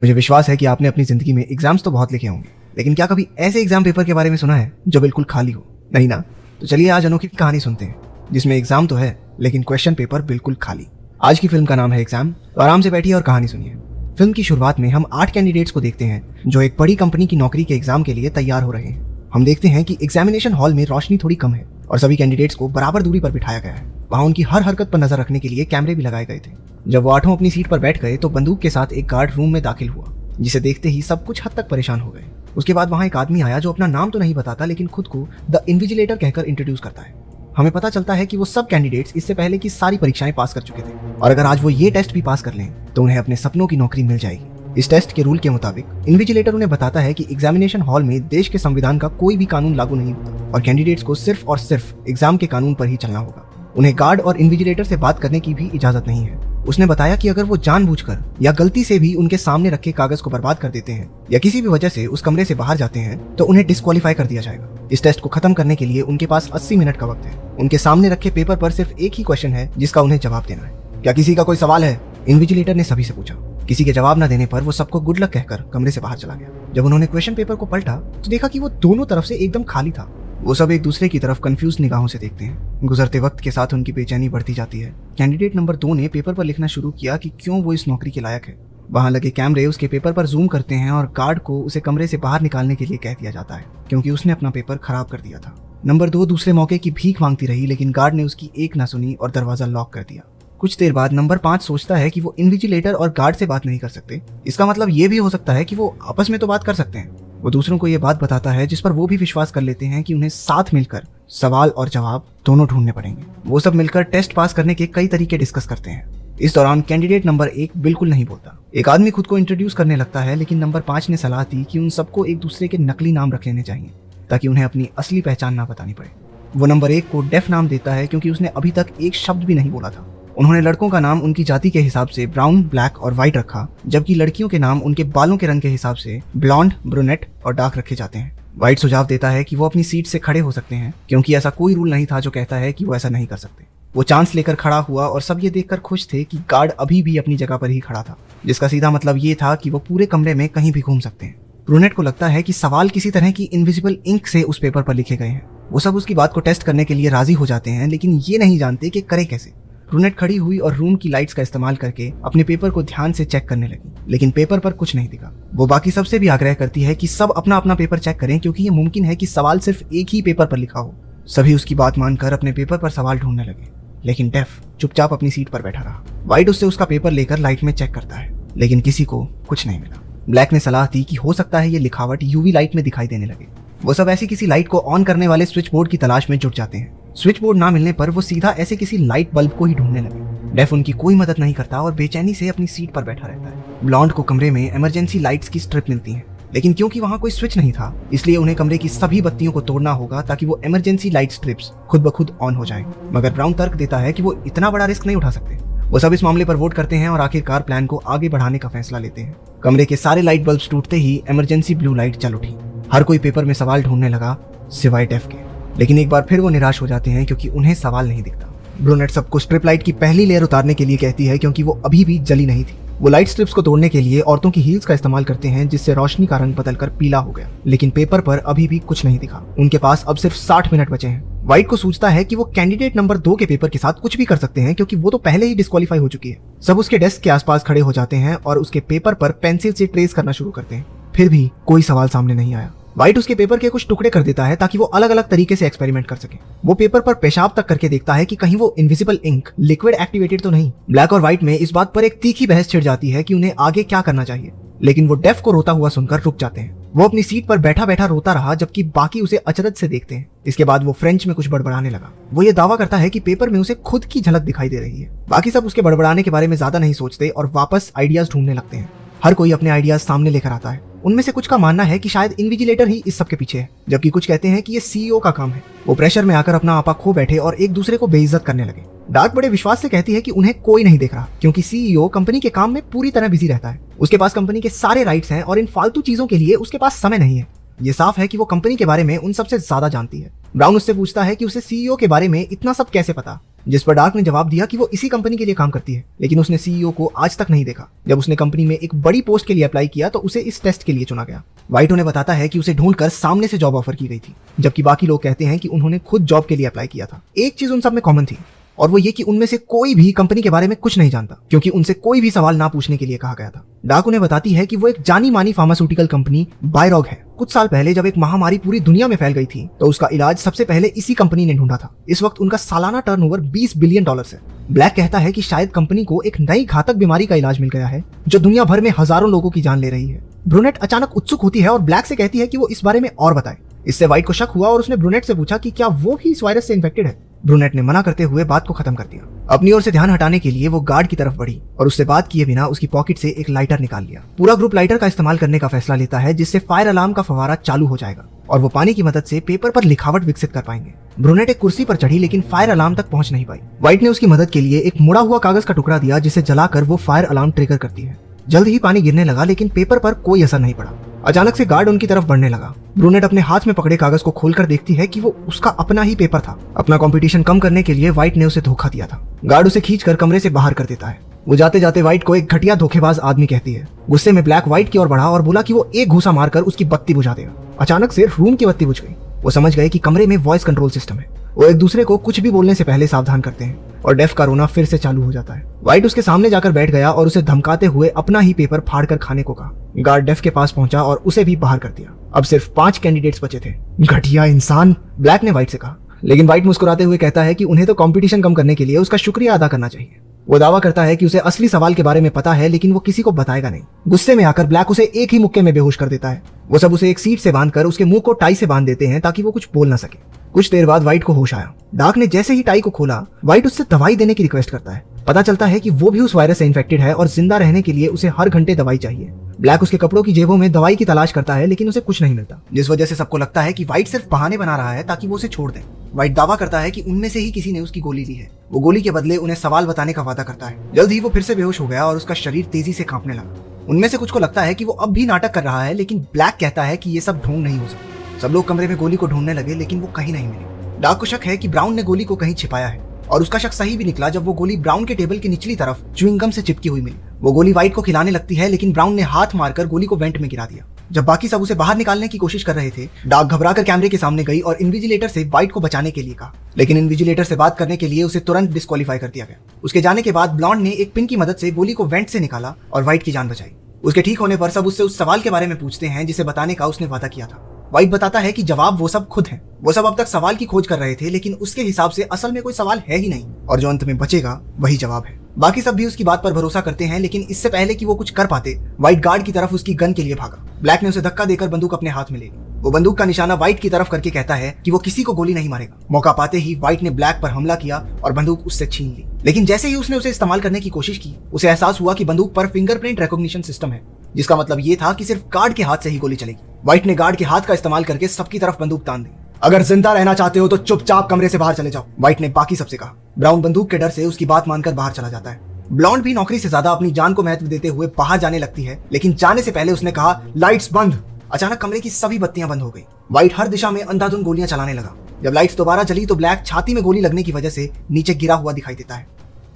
मुझे विश्वास है कि आपने अपनी जिंदगी में एग्जाम्स तो बहुत लिखे होंगे, लेकिन क्या कभी ऐसे एग्जाम पेपर के बारे में सुना है जो बिल्कुल खाली हो? नहीं ना? तो चलिए आज अनोखी कहानी सुनते हैं जिसमें एग्जाम तो है लेकिन क्वेश्चन पेपर बिल्कुल खाली। आज की फिल्म का नाम है एग्जाम, तो आराम से बैठिए और कहानी सुनिए। फिल्म की शुरुआत में हम 8 कैंडिडेट्स को देखते हैं जो एक बड़ी कंपनी की नौकरी के एग्जाम के लिए तैयार हो रहे हैं। हम देखते हैं कि एग्जामिनेशन हॉल में रोशनी थोड़ी कम है और सभी कैंडिडेट्स को बराबर दूरी पर बिठाया गया है। वहाँ उनकी हर हरकत पर नजर रखने के लिए कैमरे भी लगाए गए थे। जब वो 8 अपनी सीट पर बैठ गए तो बंदूक के साथ एक गार्ड रूम में दाखिल हुआ, जिसे देखते ही सब कुछ हद तक परेशान हो गए। उसके बाद वहाँ एक आदमी आया जो अपना नाम तो नहीं बताता लेकिन खुद को द इन्विजिलेटर कहकर इंट्रोड्यूस करता है। हमें पता चलता है कि वो सब कैंडिडेट्स इससे पहले की सारी परीक्षाएं पास कर चुके थे और अगर आज वो ये टेस्ट भी पास कर लें तो उन्हें अपने सपनों की नौकरी मिल जाएगी। इस टेस्ट के रूल के मुताबिक इन्विजिलेटर उन्हें बताता है कि एग्जामिनेशन हॉल में देश के संविधान का कोई भी कानून लागू नहीं होता और कैंडिडेट्स को सिर्फ और सिर्फ एग्जाम के कानून पर ही चलना होगा। उन्हें गार्ड और इन्विजिलेटर से बात करने की भी इजाजत नहीं है। उसने बताया कि अगर वो जानबूझकर या गलती से भी उनके सामने रखे कागज को बर्बाद कर देते हैं या किसी भी वजह से उस कमरे से बाहर जाते हैं तो उन्हें डिस्क्वालीफाई कर दिया जाएगा। इस टेस्ट को खत्म करने के लिए उनके पास 80 मिनट का वक्त है। उनके सामने रखे पेपर पर सिर्फ एक ही क्वेश्चन है जिसका उन्हें जवाब देना है। क्या किसी का कोई सवाल है? इन्विजिलेटर ने सभी से पूछा। किसी के जवाब न देने पर वो सबको गुड लक कहकर कमरे से बाहर चला गया। जब उन्होंने क्वेश्चन पेपर को पलटा तो देखा कि वो दोनों तरफ से एकदम खाली था। वो सब एक दूसरे की तरफ कंफ्यूज निगाहों से देखते हैं। गुजरते वक्त के साथ उनकी बेचैनी बढ़ती जाती है। कैंडिडेट नंबर 2 ने पेपर पर लिखना शुरू किया कि क्यों वो इस नौकरी के लायक है। वहां लगे कैमरे उसके पेपर पर जूम करते हैं और गार्ड को उसे कमरे से बाहर निकालने के लिए कह दिया जाता है क्योंकि उसने अपना पेपर खराब कर दिया था। नंबर 2 दूसरे मौके की भीख मांगती रही लेकिन गार्ड ने उसकी एक ना सुनी और दरवाजा लॉक कर दिया। कुछ देर बाद नंबर 5 सोचता है कि वो इन्विजिलेटर और गार्ड से बात नहीं कर सकते। इसका मतलब ये भी हो सकता है कि वो आपस में तो बात कर सकते हैं। वो दूसरों को ये बात बताता है जिस पर वो भी विश्वास कर लेते हैं कि उन्हें साथ मिलकर सवाल और जवाब दोनों ढूंढने पड़ेंगे। वो सब मिलकर टेस्ट पास करने के कई तरीके डिस्कस करते हैं। इस दौरान कैंडिडेट नंबर 1 बिल्कुल नहीं बोलता। एक आदमी खुद को इंट्रोड्यूस करने लगता है लेकिन नंबर 5 ने सलाह दी कि उन सबको एक दूसरे के नकली नाम रख लेने चाहिए ताकि उन्हें अपनी असली पहचान ना बतानी पड़े। वो नंबर 1 को डेफ नाम देता है क्योंकि उसने अभी तक एक शब्द भी नहीं बोला था। उन्होंने लड़कों का नाम उनकी जाति के हिसाब से ब्राउन, ब्लैक और व्हाइट रखा, जबकि लड़कियों के नाम उनके बालों के रंग के हिसाब से ब्लॉन्ड, ब्रूनेट और डार्क रखे जाते हैं। व्हाइट सुझाव देता है कि वो अपनी सीट से खड़े हो सकते हैं क्योंकि ऐसा कोई रूल नहीं था जो कहता है कि वो ऐसा नहीं कर सकते। वो चांस लेकर खड़ा हुआ और सब ये देखकर खुश थे कि गार्ड अभी भी अपनी जगह पर ही खड़ा था, जिसका सीधा मतलब ये था कि वो पूरे कमरे में कहीं भी घूम सकते हैं। ब्रूनेट को लगता है कि सवाल किसी तरह की इनविजिबल इंक से उस पेपर पर लिखे गए हैं। वो सब उसकी बात को टेस्ट करने के लिए राजी हो जाते हैं लेकिन ये नहीं जानते कि करे कैसे। ब्रूनेट खड़ी हुई और रूम की लाइट्स का इस्तेमाल करके अपने पेपर को ध्यान से चेक करने लगी लेकिन पेपर पर कुछ नहीं दिखा। वो बाकी सबसे भी आग्रह करती है कि सब अपना अपना पेपर चेक करें क्योंकि ये मुमकिन है कि सवाल सिर्फ एक ही पेपर पर लिखा हो। सभी उसकी बात मानकर अपने पेपर पर सवाल ढूंढने लगे लेकिन डेफ चुपचाप अपनी सीट पर बैठा रहा। व्हाइट उससे उसका पेपर लेकर लाइट में चेक करता है लेकिन किसी को कुछ नहीं मिला। ब्लैक ने सलाह दी कि हो सकता है ये लिखावट यूवी लाइट में दिखाई देने लगे। वो सब ऐसी किसी लाइट को ऑन करने वाले स्विच बोर्ड की तलाश में जुट जाते हैं। स्विच बोर्ड ना मिलने पर वो सीधा ऐसे किसी लाइट बल्ब को ही ढूंढने लगे। डेफ उनकी कोई मदद नहीं करता और बेचैनी से अपनी सीट पर बैठा रहता है। ब्लॉन्ड को कमरे में इमरजेंसी लाइट्स की स्ट्रिप मिलती है लेकिन क्योंकि वहाँ कोई स्विच नहीं था इसलिए उन्हें कमरे की सभी बत्तियों को तोड़ना होगा ताकि वो इमरजेंसी लाइट स्ट्रिप्स खुद ब खुद ऑन हो जाए। मगर ब्राउन तर्क देता है कि वो इतना बड़ा रिस्क नहीं उठा सकते। वो सब इस मामले पर वोट करते हैं और आखिरकार प्लान को आगे बढ़ाने का फैसला लेते हैं। कमरे के सारे लाइट बल्ब्स टूटते ही इमरजेंसी ब्लू लाइट जल उठी। हर कोई पेपर में सवाल ढूंढने लगा सिवाय डेफ के, लेकिन एक बार फिर वो निराश हो जाते हैं क्योंकि उन्हें सवाल नहीं दिखता। ब्रूनेट सबको स्ट्रिप लाइट की पहली लेयर उतारने के लिए कहती है क्योंकि वो अभी भी जली नहीं थी। वो लाइट स्ट्रिप्स को तोड़ने के लिए औरतों की हील्स का इस्तेमाल करते हैं जिससे रोशनी का रंग बदलकर पीला हो गया लेकिन पेपर पर अभी भी कुछ नहीं दिखा। उनके पास अब सिर्फ 60 मिनट बचे हैं। व्हाइट को सूझता है कि वो कैंडिडेट नंबर 2 के पेपर के साथ कुछ भी कर सकते हैं क्योंकि वो तो पहले ही डिस्क्वालीफाई हो चुकी है। सब उसके डेस्क के आसपास खड़े हो जाते हैं और उसके पेपर पर पेंसिल से ट्रेस करना शुरू करते हैं। फिर भी कोई सवाल सामने नहीं आया। व्हाइट उसके पेपर के कुछ टुकड़े कर देता है ताकि वो अलग अलग तरीके से एक्सपेरिमेंट कर सके। वो पेपर पर पेशाब तक करके देखता है कि कहीं वो इनविजिबल इंक लिक्विड एक्टिवेटेड तो नहीं। ब्लैक और व्हाइट में इस बात पर एक तीखी बहस छिड़ जाती है कि उन्हें आगे क्या करना चाहिए लेकिन वो डेफ को रोता हुआ सुनकर रुक जाते हैं। वो अपनी सीट पर बैठा बैठा रोता रहा जबकि बाकी उसे अचरज से देखते हैं। इसके बाद वो फ्रेंच में कुछ बड़बड़ाने लगा। वो ये दावा करता है कि पेपर में उसे खुद की झलक दिखाई दे रही है। बाकी सब उसके बड़बड़ाने के बारे में ज्यादा नहीं सोचते और वापस आइडियाज ढूंढने लगते हैं। हर कोई अपने आइडियाज सामने लेकर आता है। उनमें से कुछ का मानना है कि शायद इन्विजिलेटर ही इस सब के पीछे है, जबकि कुछ कहते हैं कि ये सीईओ का काम है। वो प्रेशर में आकर अपना आपा खो बैठे और एक दूसरे को बेइज्जत करने लगे। डार्क बड़े विश्वास से कहती है कि उन्हें कोई नहीं देख रहा क्योंकि सीईओ कंपनी के काम में पूरी तरह बिजी रहता है। उसके पास कंपनी के सारे राइट्स हैं और इन फालतू चीजों के लिए उसके पास समय नहीं है। ये साफ है कि वो कंपनी के बारे में उन सबसे ज्यादा जानती है। ब्राउन उससे पूछता है कि उसे सीईओ के बारे में इतना सब कैसे पता। जिस पर डार्क ने जवाब दिया कि वो इसी कंपनी के लिए काम करती है, लेकिन उसने सीईओ को आज तक नहीं देखा। जब उसने कंपनी में एक बड़ी पोस्ट के लिए अप्लाई किया तो उसे इस टेस्ट के लिए चुना गया। व्हाइट उन्हें बताता है कि उसे ढूंढकर सामने से जॉब ऑफर की गई थी, जबकि बाकी लोग कहते हैं कि उन्होंने खुद जॉब के लिए अप्लाई किया था। एक चीज उन सब में कॉमन थी, और वो ये कि उनमें से कोई भी कंपनी के बारे में कुछ नहीं जानता, क्योंकि उनसे कोई भी सवाल ना पूछने के लिए कहा गया था। डार्क उन्हें बताती है कि वो एक जानी मानी फार्मास्यूटिकल कंपनी बायरॉग है। कुछ साल पहले जब एक महामारी पूरी दुनिया में फैल गई थी तो उसका इलाज सबसे पहले इसी कंपनी ने ढूंढा था। इस वक्त उनका सालाना टर्नओवर $20 बिलियन है। ब्लैक कहता है कि शायद कंपनी को एक नई घातक बीमारी का इलाज मिल गया है जो दुनिया भर में हजारों लोगों की जान ले रही है। ब्रूनेट अचानक उत्सुक होती है और ब्लैक से कहती है कि वो इस बारे में और बताए। इससे व्हाइट को शक हुआ और उसने ब्रूनेट से पूछा कि क्या वो भी इस वायरस से इन्फेक्टेड है। ब्रूनेट ने मना करते हुए बात को खत्म कर दिया। अपनी ओर से ध्यान हटाने के लिए वो गार्ड की तरफ बढ़ी और उससे बात किए बिना उसकी पॉकेट से एक लाइटर निकाल लिया। पूरा ग्रुप लाइटर का इस्तेमाल करने का फैसला लेता है, जिससे फायर अलार्म का फव्वारा चालू हो जाएगा और वो पानी की मदद से पेपर पर लिखावट विकसित कर पाएंगे। ब्रूनेट एक कुर्सी पर चढ़ी लेकिन फायर अलार्म तक पहुंच नहीं पाई। व्हाइट ने उसकी मदद के लिए एक मुड़ा हुआ कागज का टुकड़ा दिया, जिसे जलाकर वो फायर अलार्म ट्रिगर करती है। जल्द ही पानी गिरने लगा लेकिन पेपर पर कोई असर नहीं पड़ा। अचानक से गार्ड उनकी तरफ बढ़ने लगा। ब्रूनेट अपने हाथ में पकड़े कागज को खोलकर देखती है कि वो उसका अपना ही पेपर था। अपना कंपटीशन कम करने के लिए व्हाइट ने उसे धोखा दिया था। गार्ड उसे खींचकर कमरे से बाहर कर देता है। वो जाते जाते व्हाइट को एक घटिया धोखेबाज आदमी कहती है। गुस्से में ब्लैक व्हाइट की ओर बढ़ा और बोला कि वो एक घूसा मारकर उसकी बत्ती बुझा देगा। अचानक से रूम की बत्ती बुझ गई। वो समझ गए कि कमरे में वॉइस कंट्रोल सिस्टम है। वो एक दूसरे को कुछ भी बोलने से पहले सावधान करते हैं और डेफ का रोना फिर से चालू हो जाता है। व्हाइट उसके सामने जाकर बैठ गया और उसे धमकाते हुए अपना ही पेपर फाड़कर खाने को कहा। गार्ड डेफ के पास पहुंचा और उसे भी बाहर कर दिया। अब सिर्फ 5 कैंडिडेट्स बचे थे। घटिया इंसान, ब्लैक ने व्हाइट से कहा। लेकिन व्हाइट मुस्कुराते हुए कहता है कि उन्हें तो कंपटीशन कम करने के लिए उसका शुक्रिया अदा करना चाहिए। वो दावा करता है कि उसे असली सवाल के बारे में पता है, लेकिन वो किसी को बताएगा नहीं। गुस्से में आकर ब्लैक उसे एक ही मुक्के में बेहोश कर देता है। वो सब उसे एक सीट से बांधकर उसके मुंह को टाई से बांध देते हैं ताकि वो कुछ बोल ना सके। कुछ देर बाद व्हाइट को होश आया। डार्क ने जैसे ही टाई को खोला, व्हाइट उससे दवाई देने की रिक्वेस्ट करता है। पता चलता है कि वो भी उस वायरस से इन्फेक्टेड है और जिंदा रहने के लिए उसे हर घंटे दवाई चाहिए। ब्लैक उसके कपड़ों की जेबों में दवाई की तलाश करता है, लेकिन उसे कुछ नहीं मिलता, जिस वजह से सबको लगता है कि व्हाइट सिर्फ बहाने बना रहा है ताकि वो उसे छोड़ दे। व्हाइट दावा करता है कि उनमें से ही किसी ने उसकी गोली ली है। वो गोली के बदले उन्हें सवाल बताने का वादा करता है। जल्द ही वो फिर से बेहोश हो गया और उसका शरीर तेजी से कांपने लगा। उनमें से कुछ को लगता है कि वो अब भी नाटक कर रहा है, लेकिन ब्लैक कहता है कि ये सब ढोंग नहीं हो सकता। सब लोग कमरे में गोली को ढूंढने लगे, लेकिन वो कहीं नहीं मिली। डार्क को शक है कि ब्राउन ने गोली को कहीं छिपाया है, और उसका शक सही भी निकला जब वो गोली ब्राउन के टेबल की निचली तरफ च्युइंग गम से चिपकी हुई मिली। वो गोली व्हाइट को खिलाने लगती है, लेकिन ब्राउन ने हाथ मारकर गोली को वेंट में गिरा दिया। जब बाकी सब उसे बाहर निकालने की कोशिश कर रहे थे, डार्क घबराकर कैमरे के सामने गई और इन्विजिलेटर से व्हाइट को बचाने के लिए कहा, लेकिन इन्विजिलेटर से बात करने के लिए उसे तुरंत डिस्क्वालीफाई कर दिया गया। उसके जाने के बाद ब्लॉन्ड ने एक पिन की मदद से गोली को वेंट से निकाला और व्हाइट की जान बचाई। उसके ठीक होने पर सब उससे उस सवाल के बारे में पूछते हैं जिसे बताने का उसने वादा किया था। व्हाइट बताता है कि जवाब वो सब खुद है। वो सब अब तक सवाल की खोज कर रहे थे, लेकिन उसके हिसाब से असल में कोई सवाल है ही नहीं, और जो अंत में बचेगा वही जवाब है। बाकी सब भी उसकी बात पर भरोसा करते हैं, लेकिन इससे पहले कि वो कुछ कर पाते, व्हाइट गार्ड की तरफ उसकी गन के लिए भागा। ब्लैक ने उसे धक्का देकर बंदूक अपने हाथ में ले ली। वो बंदूक का निशाना व्हाइट की तरफ करके कहता है कि वो किसी को गोली नहीं मारेगा। मौका पाते ही व्हाइट ने ब्लैक पर हमला किया और बंदूक उससे छीन ली। लेकिन जैसे ही उसने उसे इस्तेमाल करने की कोशिश की, उसे एहसास हुआ कि बंदूक पर फिंगरप्रिंट रिकॉग्निशन सिस्टम है, जिसका मतलब ये था कि सिर्फ गार्ड के हाथ से ही गोली चलेगी। व्हाइट ने गार्ड के हाथ का इस्तेमाल करके सबकी तरफ बंदूक तान दी। अगर जिंदा रहना चाहते हो तो चुपचाप कमरे से बाहर चले जाओ, व्हाइट ने बाकी सबसे कहा। ब्राउन बंदूक के डर से उसकी बात मानकर बाहर चला जाता है। ब्लॉन्ड भी नौकरी से ज्यादा अपनी जान को महत्व देते हुए बाहर जाने लगती है, लेकिन जाने से पहले उसने कहा, लाइट्स बंद। अचानक कमरे की सभी बत्तियां बंद हो गई। व्हाइट हर दिशा में अंधाधुंध गोलियां चलाने लगा। जब लाइट्स दोबारा जली तो ब्लैक छाती में गोली लगने की वजह से नीचे गिरा हुआ दिखाई देता है।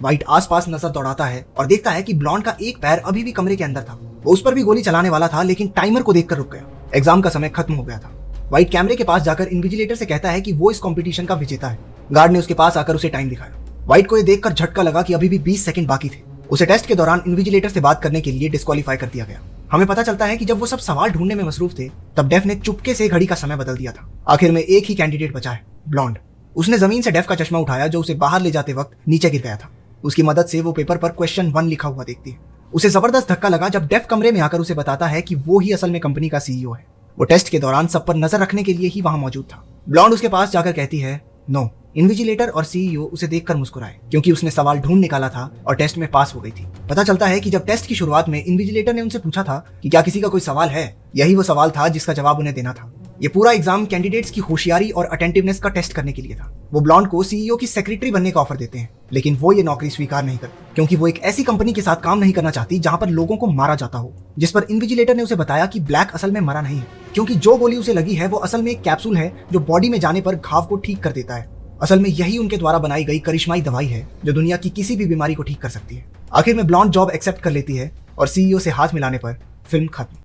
व्हाइट आसपास नजर दौड़ाता है और देखता है कि ब्लॉन्ड का एक पैर अभी भी कमरे के अंदर था। वो उस पर भी गोली चलाने वाला था, लेकिन टाइमर को देखकर रुक गया। एग्जाम का समय खत्म हो गया था। व्हाइट कैमरे के पास जाकर इन्विजिलेटर से कहता है कि वो इस कंपटीशन का विजेता है। गार्ड ने उसके पास आकर उसे टाइम दिखाया। व्हाइट को यह देखकर झटका लगा कि अभी भी 20 सेकंड बाकी थे। उसे टेस्ट के दौरान इन्विजिलेटर से बात करने के लिए डिस्क्वालीफाई कर दिया गया। हमें पता चलता है कि जब वो सब सवाल ढूंढने में मसरूफ थे, तब डेफ ने चुपके से घड़ी का समय बदल दिया था। आखिर में एक ही कैंडिडेट बचा है, ब्लॉन्ड। उसने जमीन से डेफ का चश्मा उठाया जो उसे बाहर ले जाते वक्त नीचे गिर गया था। उसकी मदद से वो पेपर पर क्वेश्चन 1 लिखा हुआ देखती है। उसे जबरदस्त धक्का लगा जब डेफ कमरे में आकर उसे बताता है कि वो ही असल में कंपनी का सीईओ है। वो टेस्ट के दौरान सब पर नजर रखने के लिए ही वहां मौजूद था। ब्लॉन्ड उसके पास जाकर कहती है, नो। इन्विजिलेटर और सीईओ उसे देखकर मुस्कुराए, क्योंकि उसने सवाल ढूंढ निकाला था और टेस्ट में पास हो गई थी। पता चलता है कि जब टेस्ट की शुरुआत में इन्विजिलेटर ने उनसे पूछा था कि क्या किसी का कोई सवाल है, यही वो सवाल था जिसका जवाब उन्हें देना था। ये पूरा एग्जाम कैंडिडेट्स की होशियारी और अटेंटिवनेस का टेस्ट करने के लिए था। वो ब्लॉन्ड को सीईओ की सेक्रेटरी बनने का ऑफर देते हैं, लेकिन वो ये नौकरी स्वीकार नहीं करती, क्योंकि वो एक ऐसी कंपनी के साथ काम नहीं करना चाहती जहां पर लोगों को मारा जाता हो। जिस पर इन्विजिलेटर ने उसे बताया कि ब्लैक असल में मरा नहीं है, क्योंकि जो गोली उसे लगी है वो असल में एक कैप्सूल है जो बॉडी में जाने पर घाव को ठीक कर देता है। असल में यही उनके द्वारा बनाई गई करिश्माई दवाई है जो दुनिया की किसी भी बीमारी को ठीक कर सकती है। आखिर में ब्लॉन्ड जॉब एक्सेप्ट कर लेती है और सीईओ से हाथ मिलाने पर फिल्म खत्म।